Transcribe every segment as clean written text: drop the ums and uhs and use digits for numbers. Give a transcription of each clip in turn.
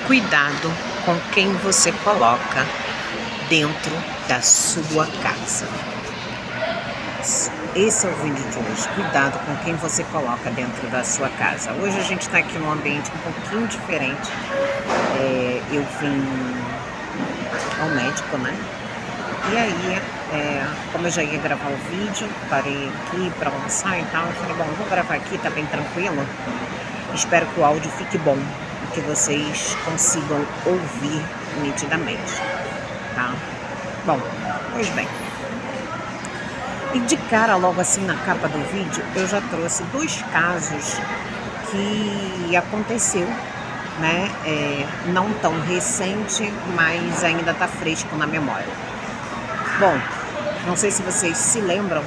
Cuidado com quem você coloca dentro da sua casa. Esse é o vídeo de hoje. Cuidado com quem você coloca dentro da sua casa. Hoje a gente está aqui num ambiente um pouquinho diferente. Eu vim ao médico, né? E aí, como eu já ia gravar o vídeo, parei aqui para almoçar e tal. Eu falei, bom, eu vou gravar aqui, tá bem tranquilo. Espero que o áudio fique bom e que vocês consigam ouvir nitidamente, tá? Bom, pois bem. E de cara, logo assim na capa do vídeo, eu já trouxe dois casos que aconteceu, né? Não tão recente, mas ainda tá fresco na memória. Bom, não sei se vocês se lembram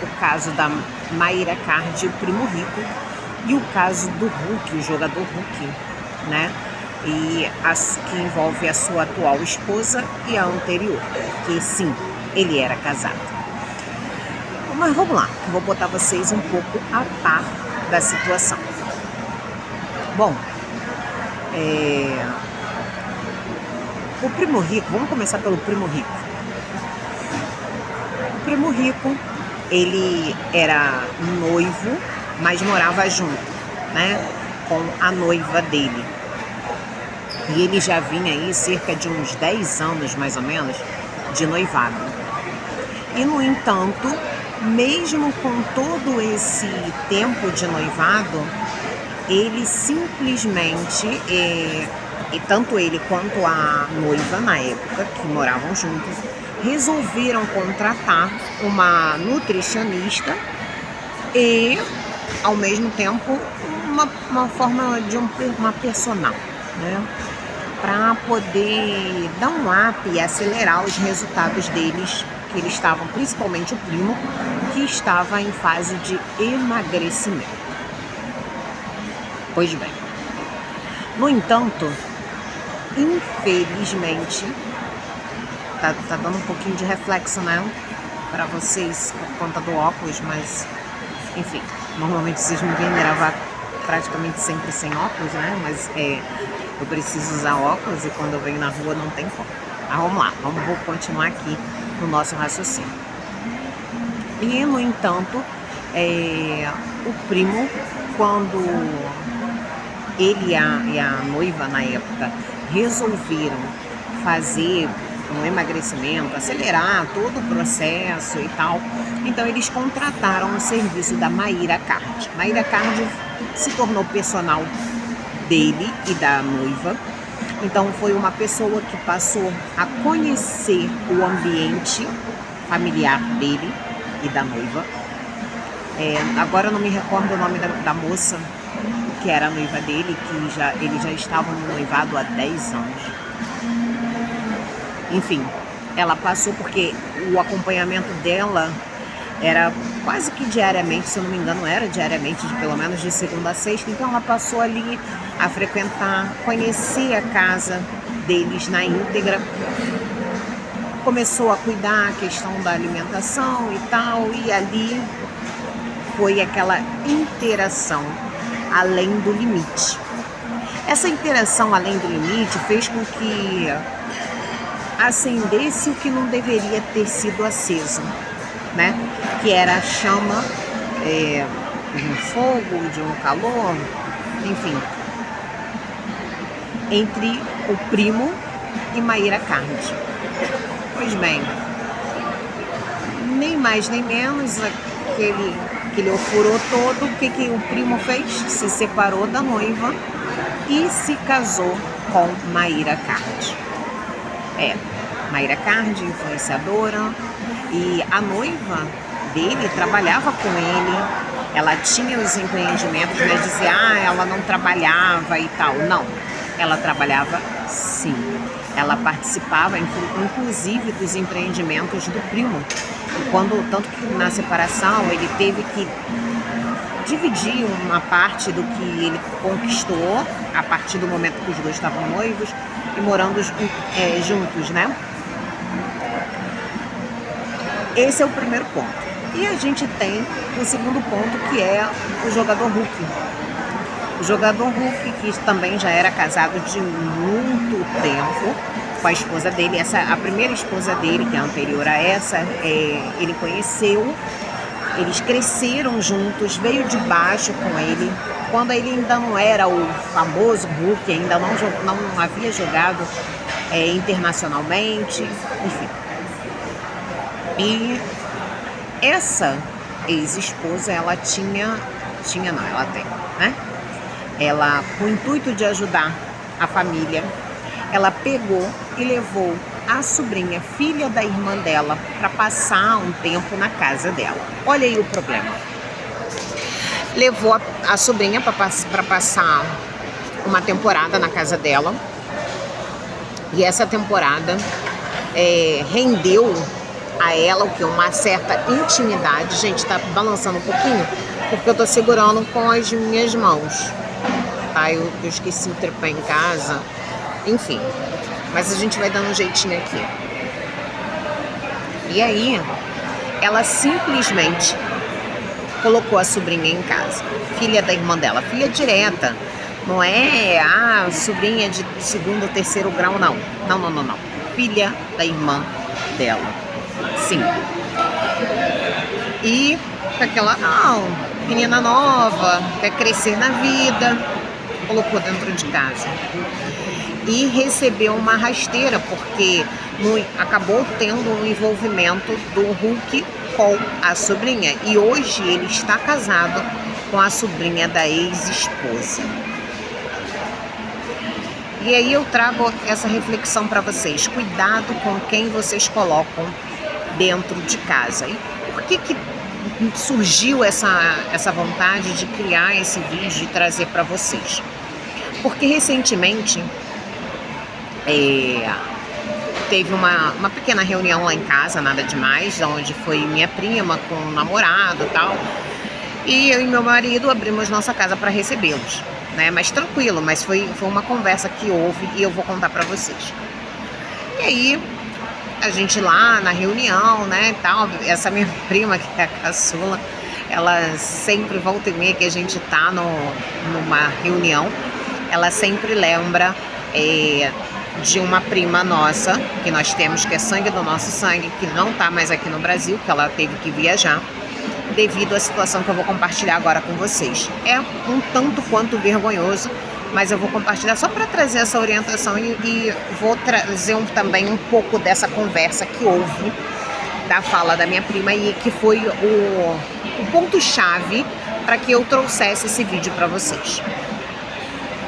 o caso da Mayra Card, o primo rico, e o caso do Hulk, o jogador Hulk, né? E que envolve a sua atual esposa e a anterior, que sim, ele era casado. Mas vamos lá, eu vou botar vocês um pouco a par da situação. Bom, o primo rico, vamos começar pelo primo rico. O primo rico, ele era noivo, mas morava junto, né, com a noiva dele. E ele já vinha aí cerca de uns 10 anos, mais ou menos, de noivado. E, no entanto, mesmo com todo esse tempo de noivado, ele simplesmente, e tanto ele quanto a noiva na época, que moravam juntos, resolveram contratar uma nutricionista e, ao mesmo tempo, uma forma de uma personal, né? Para poder dar um up e acelerar os resultados deles, que eles estavam, principalmente o primo, que estava em fase de emagrecimento. Pois bem, no entanto, infelizmente, tá dando um pouquinho de reflexo, né, para vocês por conta do óculos, mas enfim, normalmente vocês me veem gravar praticamente sempre sem óculos, né, mas eu preciso usar óculos e quando eu venho na rua não tem como. Mas vamos lá, vou continuar aqui no nosso raciocínio. E, no entanto, o primo, quando ele e a noiva na época resolveram fazer um emagrecimento, acelerar todo o processo e tal, então eles contrataram o serviço da Mayra Card. Mayra Card se tornou personal dele e da noiva. Então foi uma pessoa que passou a conhecer o ambiente familiar dele e da noiva. Agora eu não me recordo o nome da moça que era a noiva dele, que eles já estavam no noivado há 10 anos. Enfim, ela passou porque o acompanhamento dela era quase que diariamente, se eu não me engano era diariamente, pelo menos de segunda a sexta. Então ela passou ali a frequentar, conhecer a casa deles na íntegra, começou a cuidar a questão da alimentação e tal, e ali foi aquela interação além do limite. Essa interação além do limite fez com que acendesse o que não deveria ter sido aceso, né? Que era a chama de um fogo, de um calor, enfim, entre o primo e Mayra Card. Pois bem, nem mais nem menos, aquele ofurô todo, o que o primo fez? Se separou da noiva e se casou com Mayra Card. Mayra Card, influenciadora, e a noiva dele trabalhava com ele, ela tinha os empreendimentos, mas dizia, ela não trabalhava e tal. Não, ela trabalhava sim. Ela participava, inclusive, dos empreendimentos do primo. E tanto que na separação ele teve que dividir uma parte do que ele conquistou a partir do momento que os dois estavam noivos e morando juntos, né? Esse é o primeiro ponto. E a gente tem o segundo ponto, que é o jogador Hulk. O jogador Hulk, que também já era casado de muito tempo com a esposa dele, a primeira esposa dele, que é anterior a essa, ele conheceu, eles cresceram juntos, veio de baixo com ele, quando ele ainda não era o famoso Hulk, ainda não havia jogado internacionalmente, enfim. E essa ex-esposa, ela ela tem, né? Ela, com o intuito de ajudar a família, ela pegou e levou a sobrinha, filha da irmã dela, para passar um tempo na casa dela. Olha aí o problema. Levou a sobrinha para passar uma temporada na casa dela. E essa temporada rendeu a ela o que? Uma certa intimidade. Gente, tá balançando um pouquinho porque eu tô segurando com as minhas mãos. Tá? Eu esqueci o tripé em casa. Enfim. Mas a gente vai dando um jeitinho aqui. E aí, ela simplesmente colocou a sobrinha em casa. Filha da irmã dela. Filha direta. Não é sobrinha de segundo ou terceiro grau, não. Não. Filha da irmã dela. Sim. E aquela, menina nova, quer crescer na vida, colocou dentro de casa. E recebeu uma rasteira, porque acabou tendo um envolvimento do Hulk com a sobrinha. E hoje ele está casado com a sobrinha da ex-esposa. E aí eu trago essa reflexão para vocês. Cuidado com quem vocês colocam dentro de casa. E por que surgiu essa vontade de criar esse vídeo e trazer para vocês? Porque recentemente teve uma pequena reunião lá em casa, nada demais, onde foi minha prima com o namorado e tal. E eu e meu marido abrimos nossa casa para recebê-los, né? Mas tranquilo, mas foi uma conversa que houve e eu vou contar para vocês. E aí, a gente lá na reunião, né, tal, essa minha prima, que é a caçula, ela sempre, volta e meia que a gente tá numa reunião, ela sempre lembra de uma prima nossa, que nós temos, que é sangue do nosso sangue, que não tá mais aqui no Brasil, que ela teve que viajar, devido à situação que eu vou compartilhar agora com vocês. É um tanto quanto vergonhoso, mas eu vou compartilhar só para trazer essa orientação e vou trazer também um pouco dessa conversa que houve da fala da minha prima e que foi o ponto-chave para que eu trouxesse esse vídeo para vocês.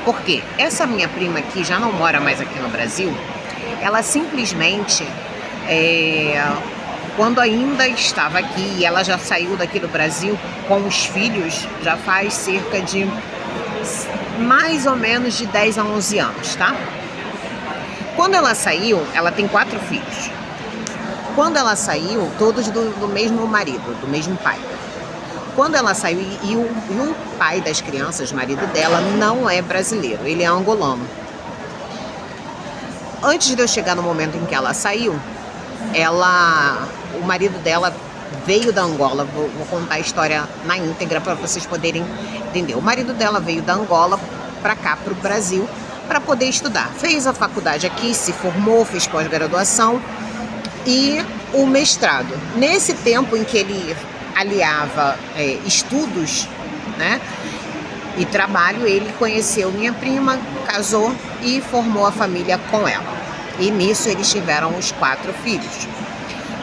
Porque essa minha prima, que já não mora mais aqui no Brasil, ela simplesmente, quando ainda estava aqui, e ela já saiu daqui do Brasil com os filhos, já faz cerca de mais ou menos de 10 a 11 anos, tá? Quando ela saiu, ela tem 4 filhos. Quando ela saiu, todos do mesmo marido, do mesmo pai. Quando ela saiu, e o pai das crianças, o marido dela, não é brasileiro, ele é angolano. Antes de eu chegar no momento em que ela saiu, o marido dela veio da Angola, vou contar a história na íntegra para vocês poderem entender. O marido dela veio da Angola para cá, para o Brasil, para poder estudar. Fez a faculdade aqui, se formou, fez pós-graduação e o mestrado. Nesse tempo em que ele aliava estudos, né, e trabalho, ele conheceu minha prima, casou e formou a família com ela. E nisso eles tiveram os 4 filhos.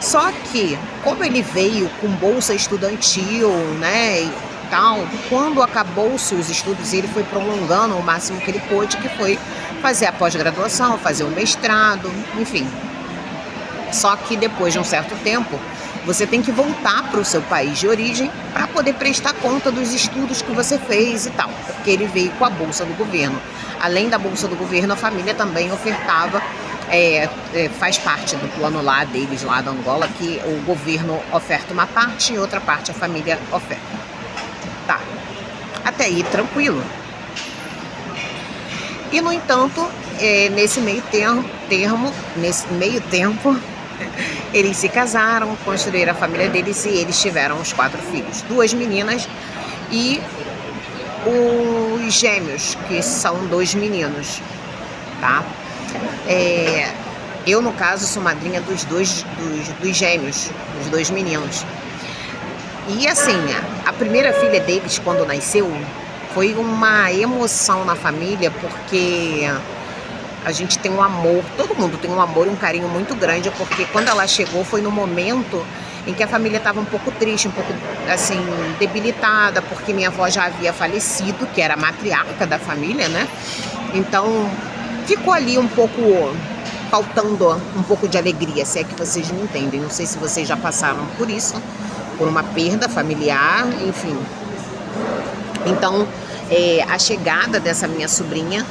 Só que, como ele veio com bolsa estudantil, né, e tal, quando acabou-se os estudos, ele foi prolongando o máximo que ele pôde, que foi fazer a pós-graduação, fazer o mestrado, enfim. Só que depois de um certo tempo, você tem que voltar para o seu país de origem para poder prestar conta dos estudos que você fez e tal, porque ele veio com a bolsa do governo. Além da bolsa do governo, a família também ofertava, faz parte do plano lá deles, lá da Angola, que o governo oferta uma parte e outra parte a família oferta. Tá, até aí tranquilo. E no entanto, nesse meio tempo, eles se casaram, construíram a família deles e eles tiveram os 4 filhos, 2 meninas e os gêmeos, que são 2 meninos, tá? Eu, no caso, sou madrinha dos gêmeos, dos 2 meninos. E assim, a primeira filha deles, quando nasceu, foi uma emoção na família, porque a gente tem um amor, todo mundo tem um amor e um carinho muito grande, porque quando ela chegou foi no momento em que a família estava um pouco triste, um pouco assim, debilitada, porque minha avó já havia falecido, que era a matriarca da família, né? Então ficou ali um pouco faltando um pouco de alegria, se é que vocês me entendem. Não sei se vocês já passaram por isso, por uma perda familiar, enfim. Então, a chegada dessa minha sobrinha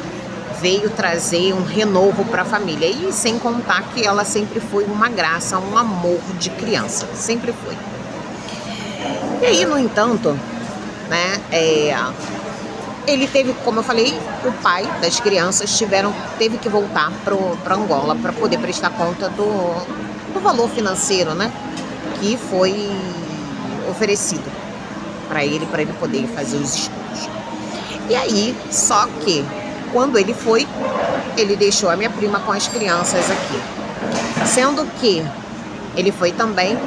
veio trazer um renovo para a família. E sem contar que ela sempre foi uma graça, um amor de criança. Sempre foi. E aí, no entanto, né, ele teve, como eu falei, o pai das crianças teve que voltar para Angola para poder prestar conta do valor financeiro, né, que foi oferecido para ele poder fazer os estudos. E aí, só que quando ele foi, ele deixou a minha prima com as crianças aqui. Sendo que ele foi também,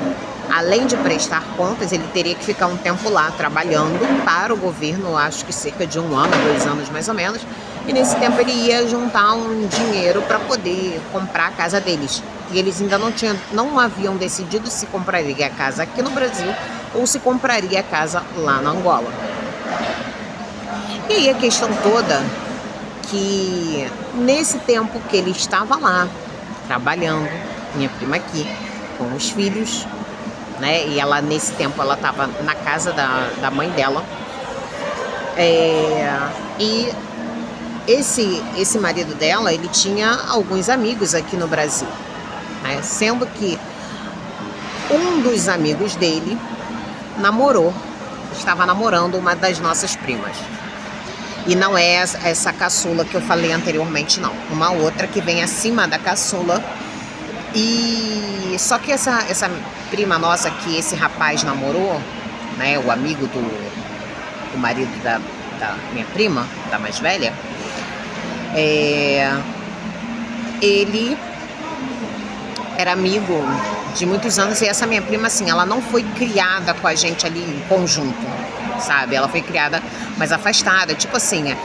além de prestar contas, ele teria que ficar um tempo lá trabalhando para o governo, acho que cerca de 1 ano, 2 anos mais ou menos. E nesse tempo ele ia juntar um dinheiro para poder comprar a casa deles. E eles ainda não haviam decidido se compraria a casa aqui no Brasil ou se compraria a casa lá na Angola. E aí a questão toda, que nesse tempo que ele estava lá, trabalhando, minha prima aqui, com os filhos, né? E ela, nesse tempo, ela estava na casa da mãe dela. E esse marido dela, ele tinha alguns amigos aqui no Brasil, né? Sendo que um dos amigos dele estava namorando uma das nossas primas. E não é essa caçula que eu falei anteriormente, não. Uma outra que vem acima da caçula. E só que essa prima nossa que esse rapaz namorou, né, o amigo do marido da minha prima, da mais velha, ele era amigo de muitos anos. E essa minha prima, assim, ela não foi criada com a gente ali em conjunto, sabe? Ela foi criada mais afastada. Tipo assim,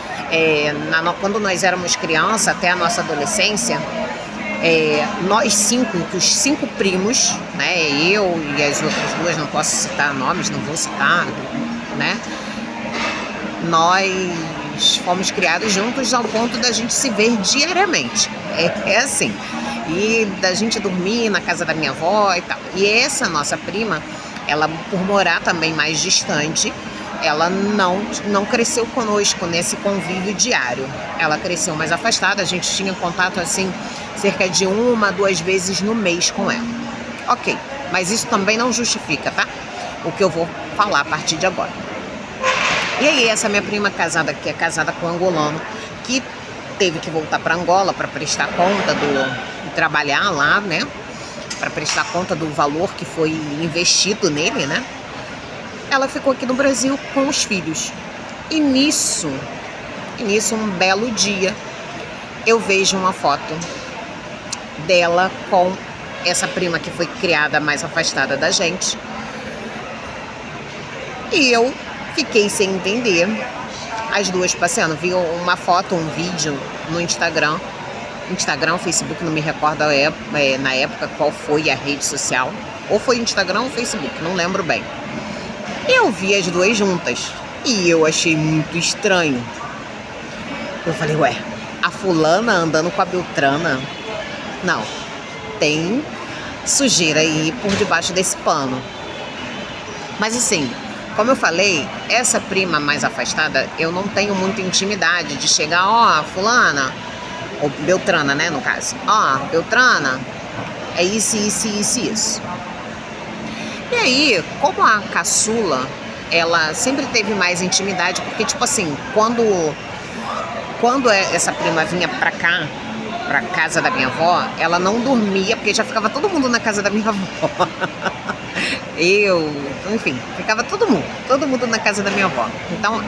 quando nós éramos crianças, até a nossa adolescência, nós os 5 primos, né? Eu e as outras 2, não posso citar nomes, não vou citar, né? Nós fomos criados juntos ao ponto da gente se ver diariamente. É assim. E da gente dormir na casa da minha avó e tal. E essa nossa prima, ela, por morar também mais distante, ela não cresceu conosco nesse convívio diário. Ela cresceu mais afastada, a gente tinha contato assim, cerca de 1 a 2 vezes no mês com ela. Ok, mas isso também não justifica, tá? O que eu vou falar a partir de agora. E aí, essa minha prima casada, que é casada com um angolano, que teve que voltar para Angola para prestar conta trabalhar lá, né? Para prestar conta do valor que foi investido nele, né? Ela ficou aqui no Brasil com os filhos. E nisso, um belo dia, eu vejo uma foto dela com essa prima que foi criada mais afastada da gente. E eu fiquei sem entender. As duas passeando. Vi uma foto, um vídeo no Instagram, Facebook, não me recordo na época qual foi a rede social. Ou foi Instagram ou Facebook, não lembro bem. Eu vi as duas juntas e eu achei muito estranho. Eu falei, ué, a fulana andando com a Beltrana? Não, tem sujeira aí por debaixo desse pano. Mas assim, como eu falei, essa prima mais afastada, eu não tenho muita intimidade de chegar, ó, fulana, ou Beltrana, né, no caso. Ó, Beltrana, é isso. E aí, como a caçula, ela sempre teve mais intimidade, porque, tipo assim, quando essa prima vinha pra cá, pra casa da minha avó, ela não dormia, porque já ficava todo mundo na casa da minha avó. Enfim, ficava todo mundo na casa da minha avó. Então,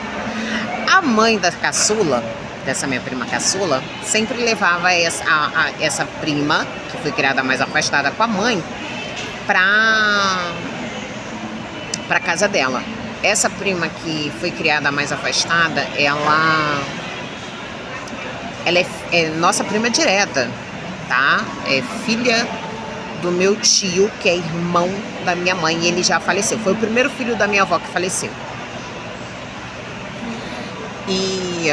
A mãe da caçula, dessa minha prima caçula, sempre levava essa prima, que foi criada mais afastada com a mãe, pra casa dela. Essa prima que foi criada mais afastada, ela é nossa prima direta, tá? É filha do meu tio, que é irmão da minha mãe, e ele já faleceu. Foi o primeiro filho da minha avó que faleceu. E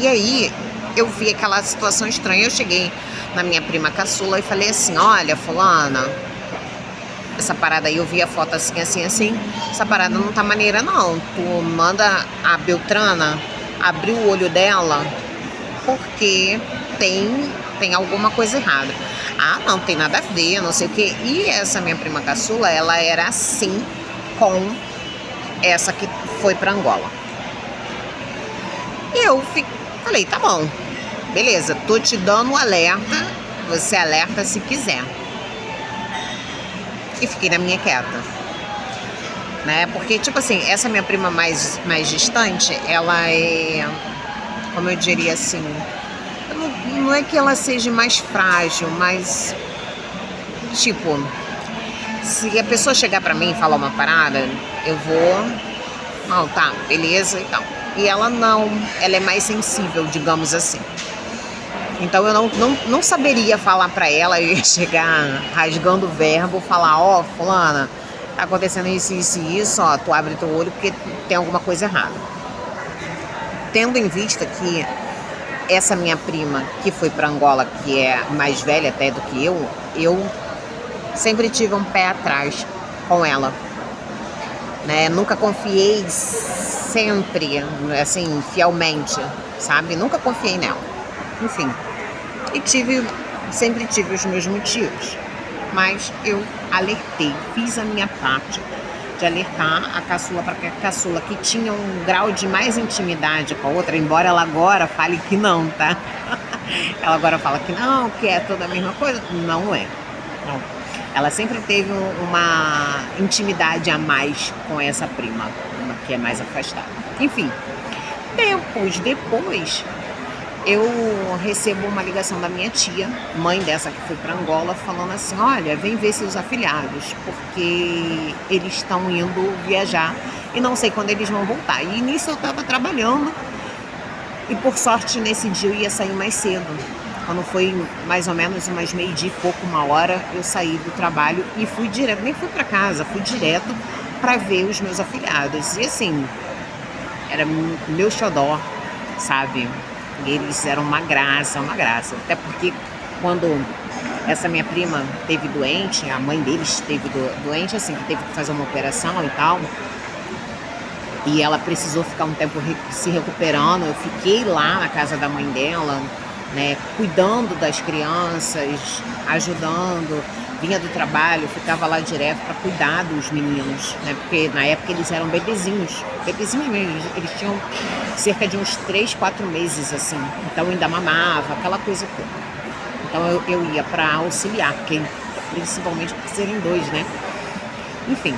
aí eu vi aquela situação estranha. Eu cheguei na minha prima caçula e falei assim: olha, fulana, essa parada aí, eu vi a foto assim, essa parada não tá maneira não. Tu manda a Beltrana abrir o olho dela, porque tem alguma coisa errada. Ah, não tem nada a ver, não sei o que. E essa minha prima caçula, ela era assim com essa que foi pra Angola. E eu falei, tá bom, beleza, tô te dando um alerta, você alerta se quiser. E fiquei na minha quieta, né? Porque, tipo assim, essa minha prima mais distante, ela é, como eu diria assim, não é que ela seja mais frágil, mas, tipo, se a pessoa chegar pra mim e falar uma parada, eu vou, não, tá, beleza e tal. E ela não, ela é mais sensível, digamos assim. Então eu não saberia falar pra ela, eu ia chegar rasgando o verbo, falar, ó, fulana, tá acontecendo isso, isso e isso, ó, tu abre teu olho porque tem alguma coisa errada. Tendo em vista que essa minha prima, que foi pra Angola, que é mais velha até do que eu sempre tive um pé atrás com ela, né? Nunca confiei sempre, assim, fielmente, sabe? Nunca confiei nela. Enfim, e sempre tive os meus motivos, mas eu alertei, fiz a minha parte de alertar a caçula, para que a caçula, que tinha um grau de mais intimidade com a outra, embora ela agora fale que não, tá? Ela agora fala que não, que é toda a mesma coisa. Não é. Não. Ela sempre teve uma intimidade a mais com essa prima, que é mais afastada. Enfim, tempos depois, eu recebo uma ligação da minha tia, mãe dessa que foi para Angola, falando assim, olha, vem ver seus afilhados, porque eles estão indo viajar e não sei quando eles vão voltar. E nisso eu estava trabalhando e, por sorte, nesse dia eu ia sair mais cedo. Quando foi mais ou menos umas 12:30 e pouco, 1h, eu saí do trabalho e fui direto, nem fui para casa, fui direto para ver os meus afilhados. E assim, era meu xodó, sabe? Eles eram uma graça. Até porque quando essa minha prima teve doente, a mãe deles teve doente, assim, que teve que fazer uma operação e tal, e ela precisou ficar um tempo se recuperando, eu fiquei lá na casa da mãe dela, né, cuidando das crianças, ajudando, vinha do trabalho, ficava lá direto para cuidar dos meninos, né, porque na época eles eram bebezinhos mesmo, eles tinham cerca de uns 3, 4 meses, assim, então eu ainda mamava, aquela coisa toda. Então eu ia para auxiliar, porque, principalmente por serem 2, né, enfim.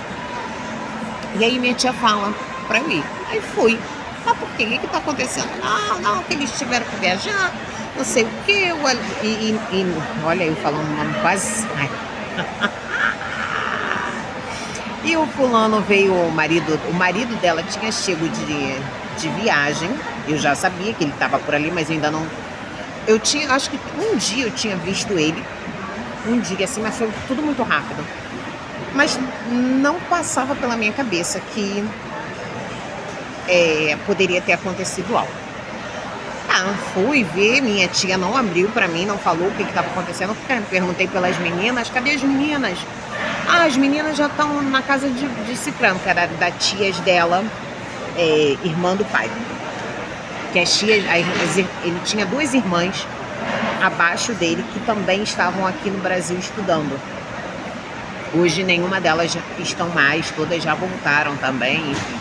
E aí minha tia fala para eu ir, aí fui. Ah, por quê? O que tá acontecendo? Não, que eles tiveram que viajar, não sei o quê. E olha, eu falando o nome quase. Ai. E o fulano veio, o marido dela tinha chego de viagem. Eu já sabia que ele estava por ali, mas eu ainda não. Eu tinha, acho que um dia eu tinha visto ele. Um dia, assim, mas foi tudo muito rápido. Mas não passava pela minha cabeça que poderia ter acontecido algo. Fui ver, minha tia não abriu pra mim, não falou o que estava acontecendo. Perguntei pelas meninas, cadê as meninas? As meninas já estão na casa de Cicrano, que era da tias dela, irmã do pai. Que as tias, ele tinha 2 irmãs abaixo dele que também estavam aqui no Brasil estudando. Hoje nenhuma delas já estão mais, todas já voltaram também, enfim.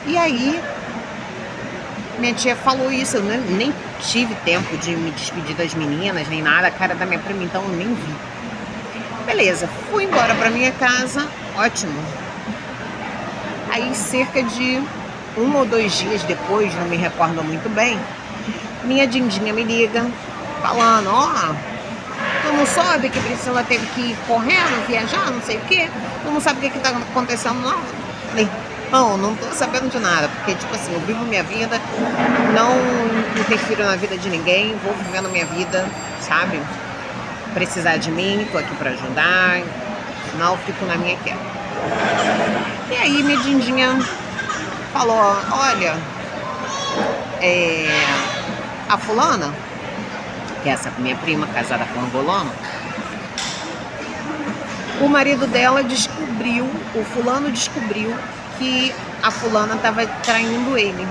E aí, minha tia falou isso, eu nem tive tempo de me despedir das meninas, nem nada, a cara da minha prima, então eu nem vi. Beleza, fui embora pra minha casa, ótimo. Aí cerca de um ou 2 dias depois, não me recordo muito bem, minha Dindinha me liga, falando, ó, tu não sabe que Priscila teve que ir correndo, viajar, não sei o quê? Tu não sabe o que tá acontecendo, não? Falei, não tô sabendo de nada, porque, tipo assim, eu vivo minha vida, não interfiro na vida de ninguém, vou vivendo minha vida, sabe? Precisar de mim, tô aqui pra ajudar, senão eu fico na minha quieta. E aí, minha Dindinha falou, olha, a fulana, que é essa minha prima, casada com um angolano, o marido dela descobriu, o fulano descobriu que a fulana estava traindo ele.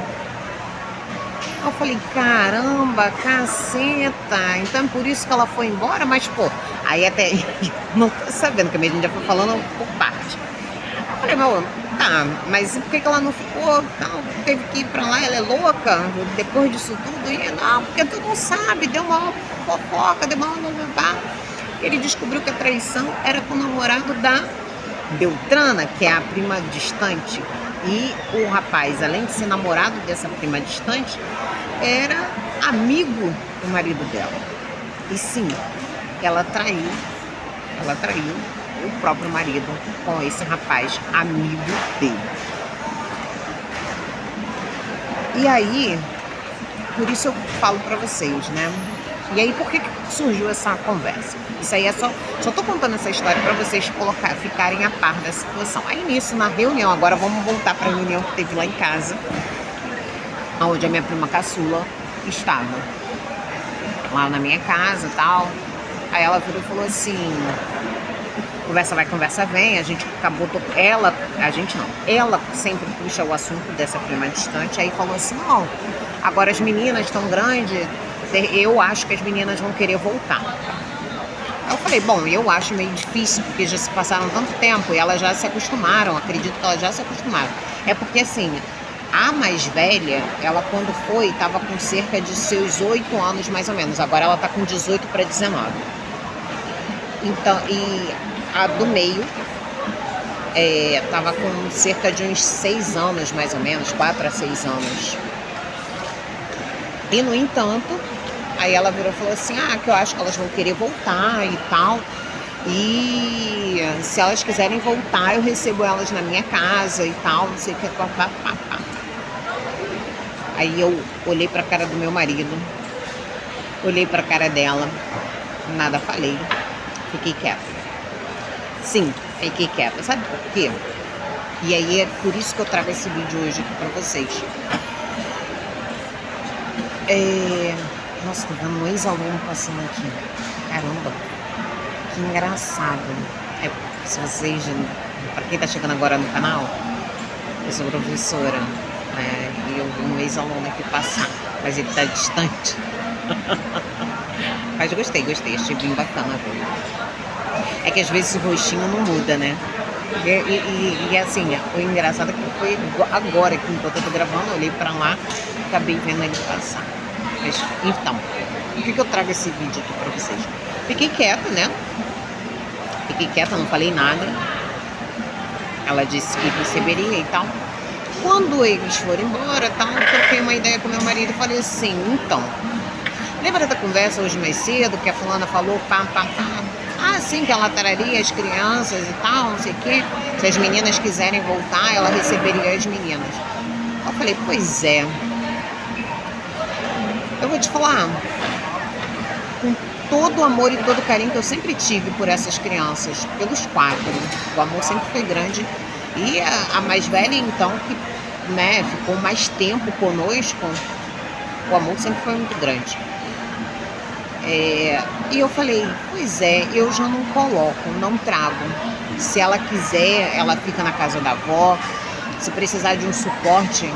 Eu falei, caramba, caceta, então por isso que ela foi embora, mas pô, aí até não tô sabendo, que a minha já foi falando por parte. Eu falei, meu, tá, mas por que ela não ficou? Não, teve que ir pra lá, ela é louca, depois disso tudo, e não, porque tu não sabe, deu uma fofoca, deu uma... Ele descobriu que a traição era com o namorado da Beltrana, que é a prima distante. E o rapaz, além de ser namorado dessa prima distante, era amigo do marido dela. E sim, ela traiu o próprio marido com esse rapaz, amigo dele. E aí, por isso eu falo pra vocês, né? E aí, por que surgiu essa conversa? Isso aí é só tô contando essa história para vocês ficarem a par da situação. Aí nisso, na reunião, agora vamos voltar para a reunião que teve lá em casa, onde a minha prima caçula estava. Lá na minha casa e tal. Aí ela virou e falou assim, conversa vai, conversa vem, a gente acabou, ela sempre puxa o assunto dessa prima distante, aí falou assim, não, agora as meninas estão grandes, eu acho que as meninas vão querer voltar. Eu falei, bom, eu acho meio difícil, porque já se passaram tanto tempo e elas já se acostumaram, acredito que elas já se acostumaram. É porque, assim, a mais velha, ela quando foi, estava com cerca de seus 8 anos, mais ou menos. Agora ela está com 18 para 19. Então, e a do meio estava com cerca de uns 6 anos, mais ou menos, 4 a 6 anos. E, no entanto, aí ela virou e falou assim, que eu acho que elas vão querer voltar e tal. E se elas quiserem voltar, eu recebo elas na minha casa e tal, não sei o que, pá. Aí eu olhei pra cara do meu marido, olhei pra cara dela, nada falei, fiquei quieta. Sim, fiquei quieta. Sabe por quê? E aí é por isso que eu trago esse vídeo hoje aqui pra vocês. Nossa, tô vendo um ex-aluno passando aqui. Caramba, que engraçado. Se vocês, pra quem tá chegando agora no canal, eu sou professora, né? E eu vi um ex-aluno aqui passar, mas ele tá distante. Mas gostei, achei bem bacana. É que às vezes o rostinho não muda, né? E assim, o engraçado é que foi agora que enquanto eu tô gravando, eu olhei pra lá, acabei vendo ele passar. Mas, então, por que eu trago esse vídeo aqui pra vocês? Fiquei quieta, né? Não falei nada. Ela disse que receberia e tal. Quando eles foram embora, tal, eu troquei uma ideia com meu marido e falei assim, então, lembra da conversa hoje mais cedo, que a fulana falou, pá. Sim, que ela traria as crianças e tal, não sei o quê. Se as meninas quiserem voltar, ela receberia as meninas. Eu falei, pois é. Eu vou te falar, com todo o amor e todo o carinho que eu sempre tive por essas crianças, pelos 4, o amor sempre foi grande. E a mais velha, então, que, né, ficou mais tempo conosco, o amor sempre foi muito grande. E eu falei, pois é, eu já não coloco, não trago. Se ela quiser, ela fica na casa da avó. Se precisar de um suporte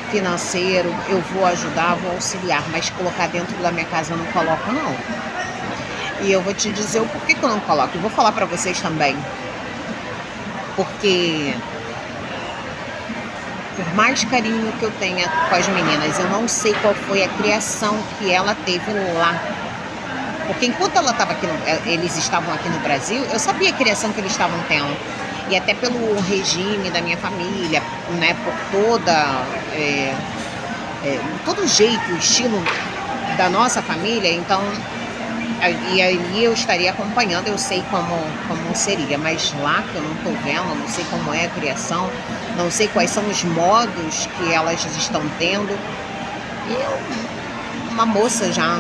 financeiro, eu vou ajudar, vou auxiliar. Mas colocar dentro da minha casa eu não coloco, não. E eu vou te dizer o porquê que eu não coloco. Eu vou falar pra vocês também. Porque por mais carinho que eu tenha com as meninas, eu não sei qual foi a criação que ela teve lá. Porque enquanto ela estava aqui, eles estavam aqui no Brasil, eu sabia a criação que eles estavam tendo. e até pelo regime da minha família, né, por todo o jeito, o estilo da nossa família, então e aí eu estaria acompanhando, eu sei como seria, mas lá que eu não estou vendo, não sei como é a criação, não sei quais são os modos que elas estão tendo. Uma moça já,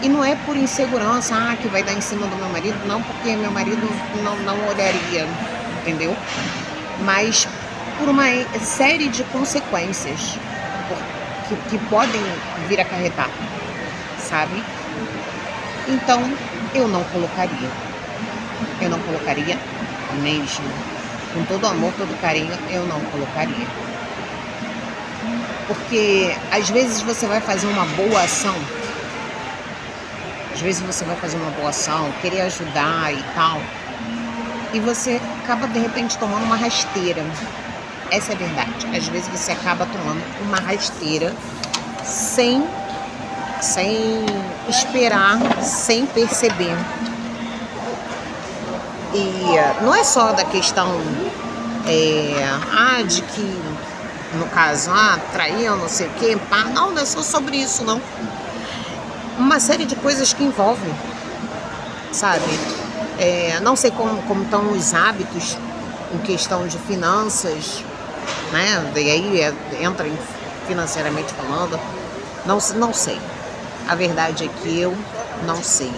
e não é por insegurança, que vai dar em cima do meu marido, não, porque meu marido não olharia, entendeu? Mas por uma série de consequências que podem vir a acarretar, sabe? Então, eu não colocaria mesmo, com todo amor, todo carinho, eu não colocaria. Porque às vezes você vai fazer uma boa ação, querer ajudar e tal, e você acaba de repente tomando uma rasteira. Essa é a verdade. Às vezes você acaba tomando uma rasteira sem esperar, sem perceber. E não é só da questão de que, no caso, traiu, não sei o quê, não é só sobre isso, não. Uma série de coisas que envolvem, sabe? Não sei como estão os hábitos em questão de finanças, né? E aí entra financeiramente falando, não sei. A verdade é que eu não sei.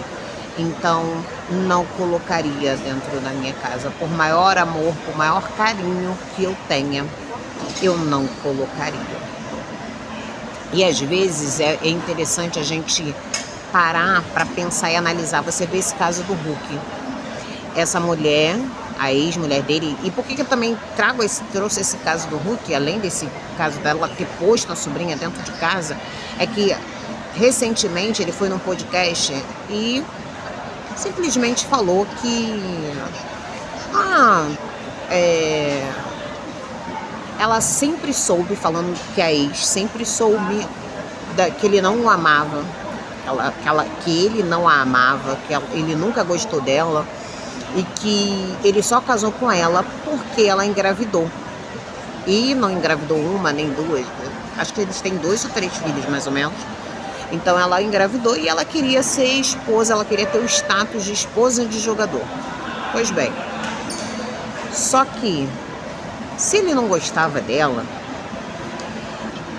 Então, não colocaria dentro da minha casa. Por maior amor, por maior carinho que eu tenha, eu não colocaria. E às vezes é interessante a gente parar para pensar e analisar. Você vê esse caso do Hulk. Essa mulher, a ex-mulher dele, e por que eu também trouxe esse caso do Hulk, além desse caso dela ter posto a sobrinha dentro de casa, é que recentemente ele foi num podcast e simplesmente falou que ela sempre soube, falando que a ex sempre soube que ele não o amava, que ele não a amava, que ele nunca gostou dela e que ele só casou com ela porque ela engravidou. E não engravidou uma nem duas, acho que eles têm 2 ou 3 filhos mais ou menos. Então ela engravidou e ela queria ser esposa, ela queria ter o status de esposa de jogador. Pois bem, só que se ele não gostava dela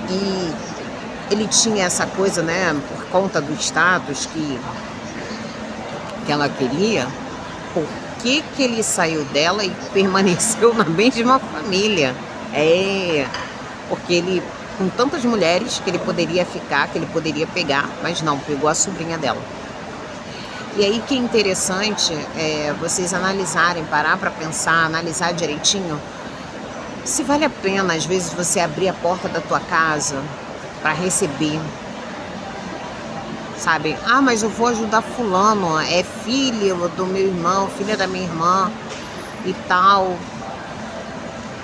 e ele tinha essa coisa, né, por conta do status que ela queria, por que ele saiu dela e permaneceu na mesma família? Porque ele, com tantas mulheres que ele poderia ficar, que ele poderia pegar, mas não, pegou a sobrinha dela. E aí que é interessante vocês analisarem, parar para pensar, analisar direitinho, se vale a pena, às vezes, você abrir a porta da tua casa para receber, sabe? Mas eu vou ajudar fulano, é filho do meu irmão, filha da minha irmã e tal.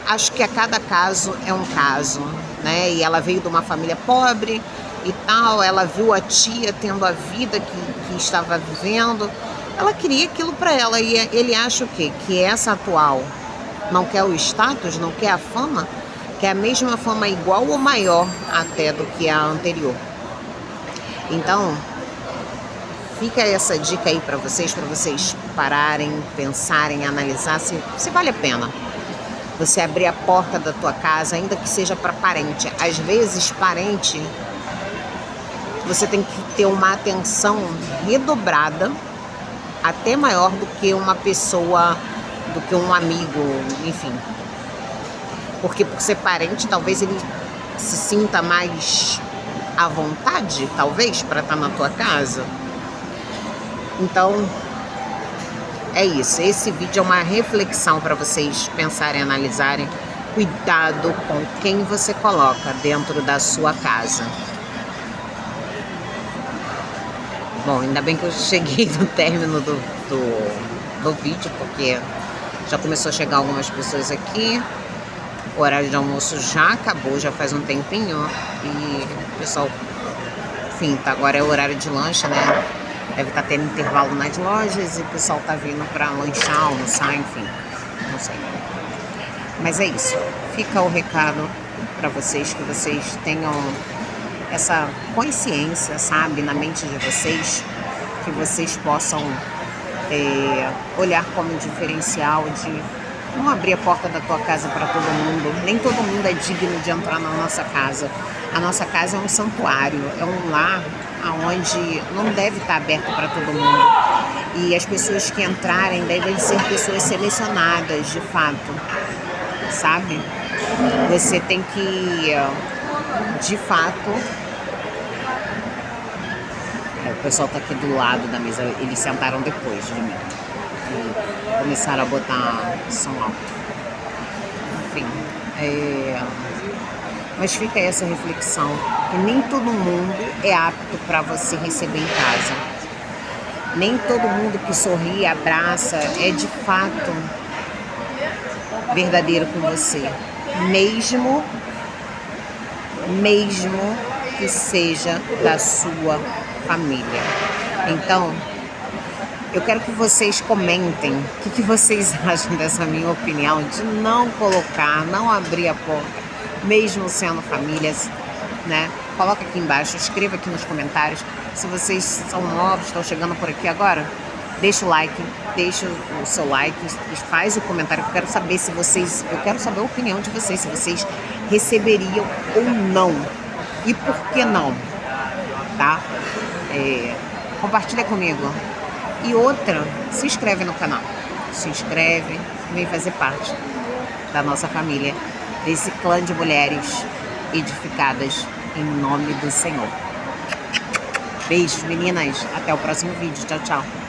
Acho que a cada caso é um caso, né? E ela veio de uma família pobre e tal, ela viu a tia tendo a vida que estava vivendo, ela queria aquilo para ela, e ele acha o quê? Que essa atual não quer o status, não quer a fama, quer a mesma fama, igual ou maior até do que a anterior. Então, fica essa dica aí para vocês pararem, pensarem, analisar se vale a pena você abrir a porta da tua casa, ainda que seja para parente. Às vezes, parente, você tem que ter uma atenção redobrada, até maior do que uma pessoa, do que um amigo, enfim. Porque por ser parente, talvez ele se sinta mais à vontade, talvez, para estar na tua casa. Então, é isso. Esse vídeo é uma reflexão para vocês pensarem, analisarem. Cuidado com quem você coloca dentro da sua casa. Bom, ainda bem que eu cheguei no término do vídeo, porque já começou a chegar algumas pessoas aqui. O horário de almoço já acabou, já faz um tempinho. E o pessoal, enfim, agora é o horário de lanche, né? Deve estar tendo intervalo nas lojas e o pessoal tá vindo para lanchar, almoçar, enfim. Não sei. Mas é isso. Fica o recado para vocês, que vocês tenham essa consciência, sabe, na mente de vocês, que vocês possam olhar como diferencial de não abrir a porta da tua casa para todo mundo. Nem todo mundo é digno de entrar na nossa casa. A nossa casa é um santuário, é um lar onde não deve estar aberto para todo mundo. E as pessoas que entrarem devem ser pessoas selecionadas, de fato, sabe? Você tem que, de fato... O pessoal tá aqui do lado da mesa, eles sentaram depois de mim e começaram a botar som alto. Enfim, mas fica essa reflexão, que nem todo mundo é apto para você receber em casa. Nem todo mundo que sorri e abraça é de fato verdadeiro com você, mesmo que seja da sua família. Então, eu quero que vocês comentem o que vocês acham dessa minha opinião de não colocar, não abrir a porta, mesmo sendo famílias, né? Coloca aqui embaixo, escreva aqui nos comentários. Se vocês são novos, estão chegando por aqui agora, deixa o like, deixa o seu like, faz o comentário. Eu quero saber eu quero saber a opinião de vocês, se vocês receberiam ou não. E por que não? Tá? Compartilha comigo. E outra, se inscreve no canal. Se inscreve, vem fazer parte da nossa família, desse clã de mulheres edificadas em nome do Senhor. Beijos, meninas. Até o próximo vídeo. Tchau, tchau.